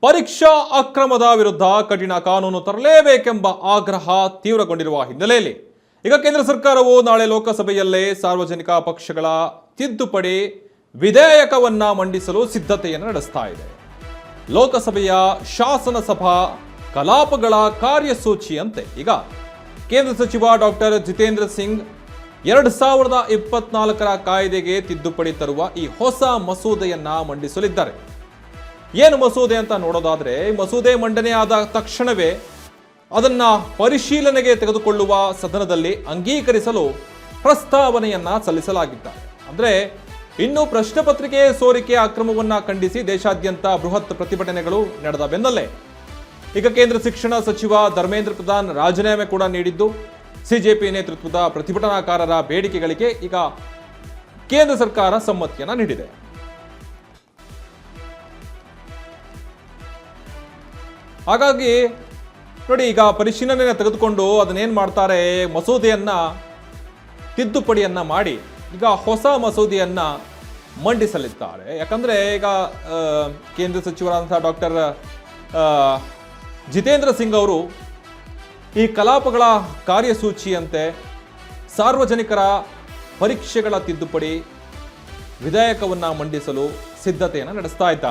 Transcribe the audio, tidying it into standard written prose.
ಪರೀಕ್ಷಾ ಅಕ್ರಮದ ವಿರುದ್ಧ ಕಠಿಣ ಕಾನೂನು ತರಲೇಬೇಕೆಂಬ ಆಗ್ರಹ ತೀವ್ರಗೊಂಡಿರುವ ಹಿನ್ನೆಲೆಯಲ್ಲಿ ಈಗ ಕೇಂದ್ರ ಸರ್ಕಾರವು ನಾಳೆ ಲೋಕಸಭೆಯಲ್ಲೇ ಸಾರ್ವಜನಿಕ ಪಕ್ಷಗಳ ತಿದ್ದುಪಡಿ ವಿಧೇಯಕವನ್ನ ಮಂಡಿಸಲು ಸಿದ್ಧತೆಯನ್ನು ನಡೆಸ್ತಾ ಇದೆ. ಲೋಕಸಭೆಯ ಶಾಸನಸಭಾ ಕಲಾಪಗಳ ಕಾರ್ಯಸೂಚಿಯಂತೆ ಈಗ ಕೇಂದ್ರ ಸಚಿವ ಡಾಕ್ಟರ್ ಜಿತೇಂದ್ರ ಸಿಂಗ್ 2024ರ ಕಾಯ್ದೆಗೆ ತಿದ್ದುಪಡಿ ತರುವ ಈ ಹೊಸ ಮಸೂದೆಯನ್ನ ಮಂಡಿಸಲಿದ್ದಾರೆ. ಏನು ಮಸೂದೆ ಅಂತ ನೋಡೋದಾದ್ರೆ, ಮಸೂದೆ ಮಂಡನೆ ಆದ ತಕ್ಷಣವೇ ಅದನ್ನ ಪರಿಶೀಲನೆಗೆ ತೆಗೆದುಕೊಳ್ಳುವ ಸದನದಲ್ಲಿ ಅಂಗೀಕರಿಸಲು ಪ್ರಸ್ತಾವನೆಯನ್ನ ಸಲ್ಲಿಸಲಾಗಿದ್ದಾರೆ. ಅಂದ್ರೆ ಇನ್ನು ಪ್ರಶ್ನೆ ಪತ್ರಿಕೆ ಸೋರಿಕೆ ಅಕ್ರಮವನ್ನ ಖಂಡಿಸಿ ದೇಶಾದ್ಯಂತ ಬೃಹತ್ ಪ್ರತಿಭಟನೆಗಳು ನಡೆದ ಬೆನ್ನಲ್ಲೇ ಈಗ ಕೇಂದ್ರ ಶಿಕ್ಷಣ ಸಚಿವ ಧರ್ಮೇಂದ್ರ ಪ್ರಧಾನ್ ರಾಜೀನಾಮೆ ಕೂಡ ನೀಡಿದ್ದು, ಸಿಜೆಪಿ ನೇತೃತ್ವದ ಪ್ರತಿಭಟನಾಕಾರರ ಬೇಡಿಕೆಗಳಿಗೆ ಈಗ ಕೇಂದ್ರ ಸರ್ಕಾರ ಸಮ್ಮತಿಯನ್ನ ನೀಡಿದೆ. ಹಾಗಾಗಿ ನೋಡಿ, ಈಗ ಪರಿಶೀಲನೆ ತೆಗೆದುಕೊಂಡು ಅದನ್ನೇನು ಮಾಡ್ತಾರೆ, ಮಸೂದೆಯನ್ನ ತಿದ್ದುಪಡಿಯನ್ನ ಮಾಡಿ ಈಗ ಹೊಸ ಮಸೂದೆಯನ್ನ ಮಂಡಿಸಲಿದ್ದಾರೆ. ಯಾಕಂದ್ರೆ ಈಗ ಕೇಂದ್ರ ಸಚಿವರಾದಂತಹ ಡಾಕ್ಟರ್ ಜಿತೇಂದ್ರ ಸಿಂಗ್ ಅವರು ಈ ಕಲಾಪಗಳ ಕಾರ್ಯಸೂಚಿಯಂತೆ ಸಾರ್ವಜನಿಕರ ಪರೀಕ್ಷೆಗಳ ತಿದ್ದುಪಡಿ ವಿಧೇಯಕವನ್ನ ಮಂಡಿಸಲು ಸಿದ್ಧತೆಯನ್ನು ನಡೆಸ್ತಾ ಇದ್ದಾರೆ.